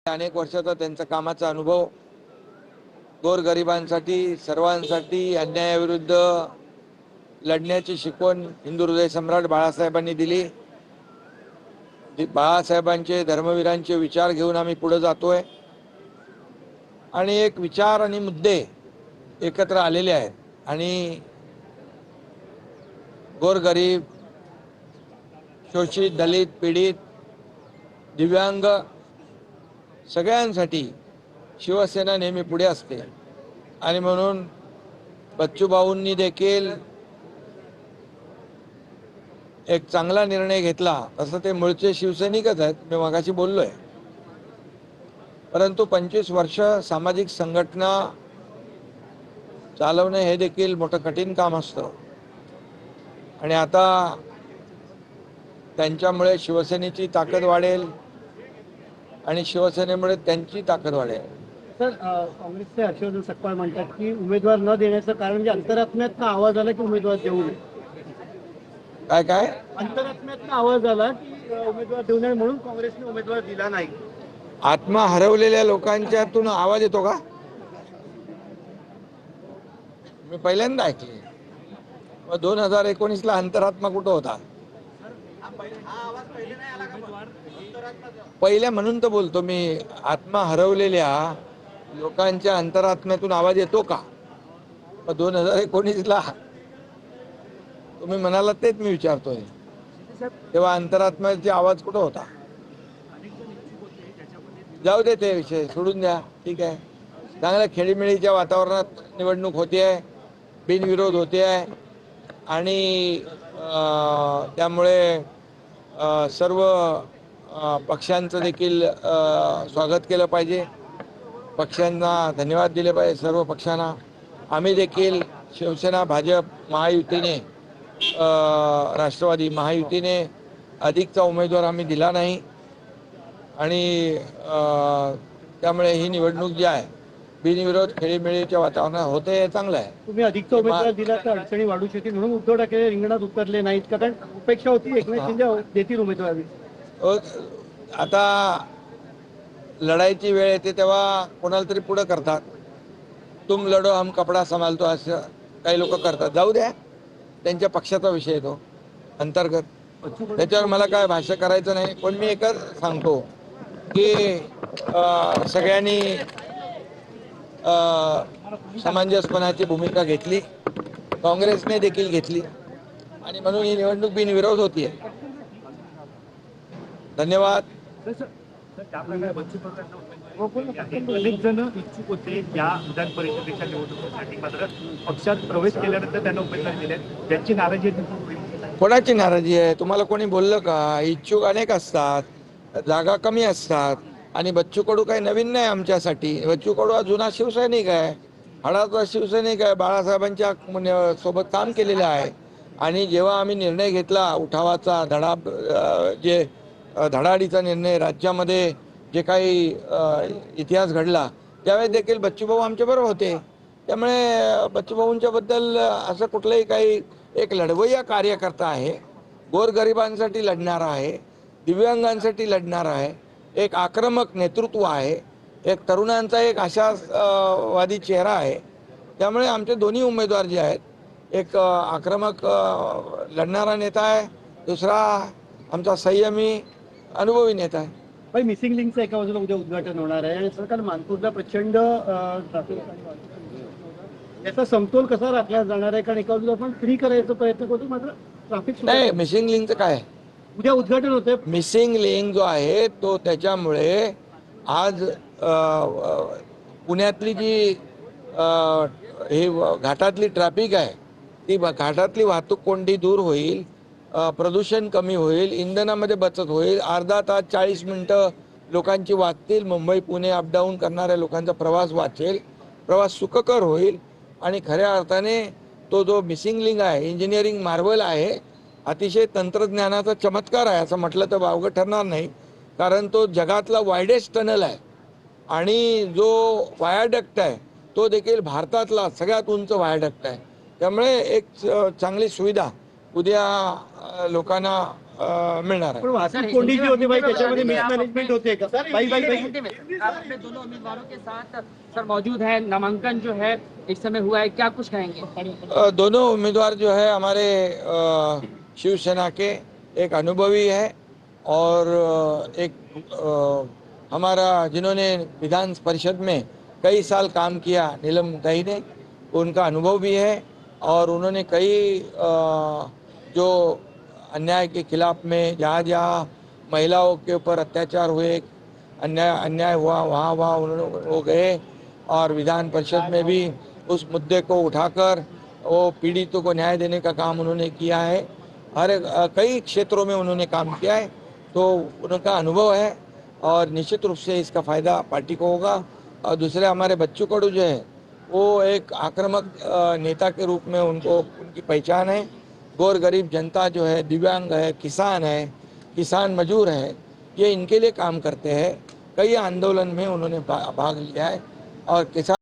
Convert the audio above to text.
अनेक वर्षाचा त्यांचा कामाचा अनुभव, गोरगरिबांसाठी सर्वांसाठी अन्यायाविरुद्ध लढण्याची शिकवण हिंदू हृदय सम्राट बाळासाहेबांनी दिली। बाळासाहेबांचे धर्मवीरांचे विचार घेऊन आम्ही पुढे जातोय आणि एक विचार आणि मुद्दे एकत्र आलेले आहेत आणि गोरगरीब, शोषित, दलित, पीडित, दिव्यांग सगळ्यांसाठी शिवसेना नेहमी पुढे असते आणि म्हणून बच्चूभाऊंनी देखील एक चांगला निर्णय घेतला। तसं ते मूळचे शिवसैनिकच आहेत, मी मगाशी बोललोय, परंतु 25 वर्ष सामाजिक संघटना चालवणे हे देखील मोठं कठीण काम असतं आणि आता त्यांच्यामुळे शिवसेनेची ताकद वाढेल आणि शिवसेनेमुळे त्यांची ताकद वाढेल। सर, काँग्रेसचे हर्षवर्धन सकपाळ म्हणतात की उमेदवार न देण्याचं कारण म्हणजे अंतरात्म्यातनं आवाज आला की उमेदवार देऊ नये। काय अंतरात्म्यातनं आवाज आला की उमेदवार देऊ नये म्हणून काँग्रेसने उमेदवार दिला नाही। आत्मा हरवलेल्या लोकांच्यातून आवाज येतो का? मी पहिल्यांदा ऐकले। मग 2019ला अंतरात्मा कुठं होता? पहिल्या म्हणून तर बोलतो मी, आत्मा हरवलेल्या लोकांच्या अंतरात्म्यातून आवाज येतो का? मग 2019ला तुम्ही म्हणालात तेच मी विचारतोय, तेव्हा अंतरात्म्याचा आवाज कुठं होता? जाऊ दे, ते विषय सोडून द्या, ठीक आहे। चांगल्या खेळीमेळीच्या वातावरणात निवडणूक होते आहे, बिनविरोध होते आहे आणि त्यामुळे सर्व पक्षांचं देखील स्वागत केलं पाहिजे, पक्षांना धन्यवाद दिले पाहिजे, सर्व पक्षांना। आम्ही देखील शिवसेना, भाजप महायुतीने, राष्ट्रवादी महायुतीने अधिकचा उमेदवार आम्ही दिला नाही आणि त्यामुळे ही निवडणूक जी आहे बिनविरोध खेळीमेळीच्या वातावरणात होते, चांगलं आहे। तुम्ही अधिकचा उमेदवार दिला तर अडचणी वाढू शकतील म्हणून उद्धव ठाकरे रिंगणात उतरले नाहीत का? कारण अपेक्षा होती एकनाथ शिंदे देतील उमेदवारी। आता लढाईची वेळ येते तेव्हा कोणाला तरी पुढे करतात, तुम लढो हम कपडा संभालतो असं काही लोक करतात। जाऊ द्या, त्यांच्या पक्षाचा विषय तो अंतर्गत, त्याच्यावर मला काय भाष्य करायचं नाही। पण मी एकच सांगतो की सगळ्यांनी समंजसपणाची भूमिका घेतली, काँग्रेसने देखील घेतली आणि म्हणून ही निवडणूक बिनविरोध होतीये। धन्यवाद। अनेक जण इच्छुक होते या विधान परिषदेच्या निवडणुकीसाठी, मात्र पक्षात प्रवेश केल्यानंतर त्यांना उमेदवारी दिल्या, त्यांची नाराजी कोणाची नाराजी आहे? तुम्हाला कोणी बोललं का? इच्छुक अनेक असतात, जागा कमी असतात आणि बच्चू कडू काही नवीन नाही आमच्यासाठी। बच्चू कडू हा जुना शिवसैनिक आहे, हाडाचा शिवसैनिक आहे, बाळासाहेबांच्या सोबत काम केलेलं आहे आणि जेव्हा आम्ही निर्णय घेतला उठावाचा, जे धडाडीचा निर्णय, राज्यामध्ये जे काही इतिहास घडला, त्यावेळेस देखील बच्चूभाऊ आमच्याबरोबर होते। त्यामुळे बच्चूभाऊंच्या बद्दल असं कुठलंही काही, एक लढवय्या कार्यकर्ता आहे, गोरगरिबांसाठी लढणारा आहे, दिव्यांगांसाठी लढणारा आहे, एक आक्रमक नेतृत्व आहे, एक तरुणांचा एक आशावादी चेहरा आहे। त्यामुळे आमचे दोन्ही उमेदवार जे आहेत, एक आक्रमक लढणारा नेता आहे, दुसरा आमचा संयमी अनुभवी नेता आहे। भाई, मिसिंग लिंकचं एका बाजूला उद्या उद्घाटन होणार आहे आणि सरकार मानपूरला प्रचंड ट्रॅफिक, याचा समतोल कसा राखला जाणार आहे? कारण एका बाजूला आपण फ्री करायचा प्रयत्न करतो, मात्र ट्रॅफिक नाही। मिसिंग लिंकचं काय? उद्या उद्घाटन होते। मिसिंग लिंक जो आहे तो त्याच्यामुळे आज पुण्यातली जी हे घाटातली ट्रॅफिक आहे, ती घाटातली वाहतूक कोंडी दूर होईल, प्रदूषण कमी होईल, इंधनामध्ये बचत होईल, अर्धा तास 40 मिनिटं लोकांची वाचतील, मुंबई पुणे अपडाऊन करणाऱ्या लोकांचा प्रवास वाचेल, प्रवास सुखकर होईल आणि खऱ्या अर्थाने तो जो मिसिंग लिंक आहे, इंजिनिअरिंग मार्वल आहे, अतिशय तंत्रज्ञानाचा चमत्कार आहे असं म्हटलं तर वावगं ठरणार नाही, कारण तो जगातला वायडेस्ट टनल आहे आणि जो वायाडक्ट आहे तो देखील भारतातला सगळ्यात उंच वायाडक्ट आहे। त्यामुळे एक चांगली सुविधा उद्या लोकांना मिळणार आहे. पण वाहतूक कोंडी जी होती बाई त्याच्यामध्ये हिंदी में मिसमॅनेजमेंट होते का बाई बाई बाई हिंदी में आप अपने दोनों उम्मीदवारों के साथ सर मौजूद है, नामांकन जो है इस समय हुआ है, क्या कुछ कहेंगे? दोनों उम्मीदवार जो है हमारे शिवसेना के एक अनुभवी है और एक हमारा जिन्होंने विधान परिषद में कई साल काम किया, नीलम दही ने, उनका अनुभव भी है और उन्होंने कई जो अन्याय के खिलाफ में जहाँ जहाँ महिलाओं के ऊपर अत्याचार हुए, अन्याय हुआ, वहाँ उन्होंने वो गए और विधान परिषद में भी उस मुद्दे को उठाकर वो पीड़ितों को न्याय देने का काम उन्होंने किया है। कई क्षेत्रों में उन्होंने काम किया है, तो उनका अनुभव है और निश्चित रूप से इसका फायदा पार्टी को होगा। और दूसरे हमारे बच्चू कडू जो है वो एक आक्रामक नेता के रूप में उनकी पहचान है। गौर गरीब जनता जो है, दिव्यांग है, किसान मजदूर है, ये इनके लिए काम करते हैं। कई आंदोलन में उन्होंने भाग लिया है और किसान